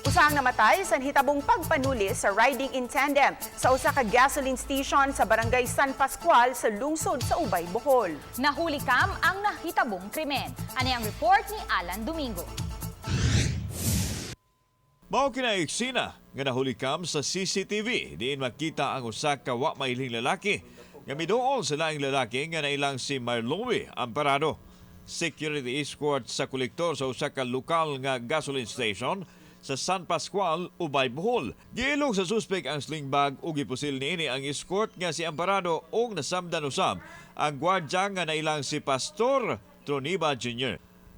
Usa ang namatay sa hitabong pagpanuli sa riding in tandem sa usa ka gasoline station sa barangay San Pascual sa lungsod sa Ubay, Bohol. Nahuli kam ang nahitabong krimen. Ani ang report ni Alan Domingo. Mao kinaiksina nga nahulikam sa CCTV diin makita ang usa ka wa mailhing lalaki nga miduol sa laing lalaki nga nailang si Marlowe Amparado. Security escort sa kolektor sa usa ka lokal nga gasoline station sa San Pascual, Ubay, Bohol. Giilong sa suspek ang sling bag ug gipusil niini ang escort nga si Amparado ug nasamdan usab ang gwardya nga nailang si Pastor Troniba Jr.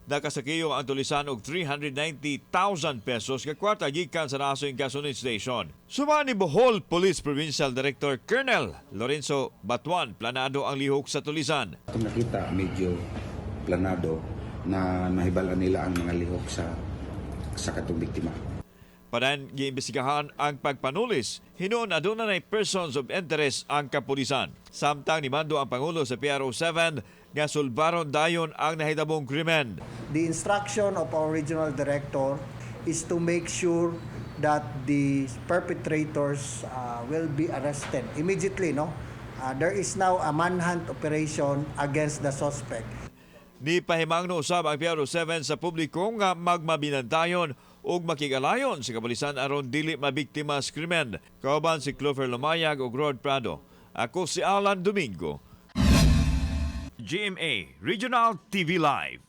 Nakasakiyo ang tulisan og 390,000 pesos nga kwarta gikan sa nasong gasoline station. Suma ni Bohol Police Provincial Director Colonel Lorenzo Batuan, planado ang lihok sa tulisan. Kung nakita medyo planado na nahibalan nila ang mga lihok sa katong biktima. Padan giimbestigahan ang pagpanulis, hinuon adunay persons of interest ang kapulisan. Samtang nimando ang Pangulo sa PRO7 nga sulbaron dayon ang nahitabong krimen. The instruction of our regional director is to make sure that the perpetrators will be arrested immediately. There is now a manhunt operation against the suspect. Ni pahimangno usab ang PRO7 sa publiko nga magmabinantayon ug makigalayon sa kapulisan aron dili mabiktima sa krimen. Kauban si Clover Lumayag ug Rod Prado. Ako si Alan Domingo. GMA Regional TV Live.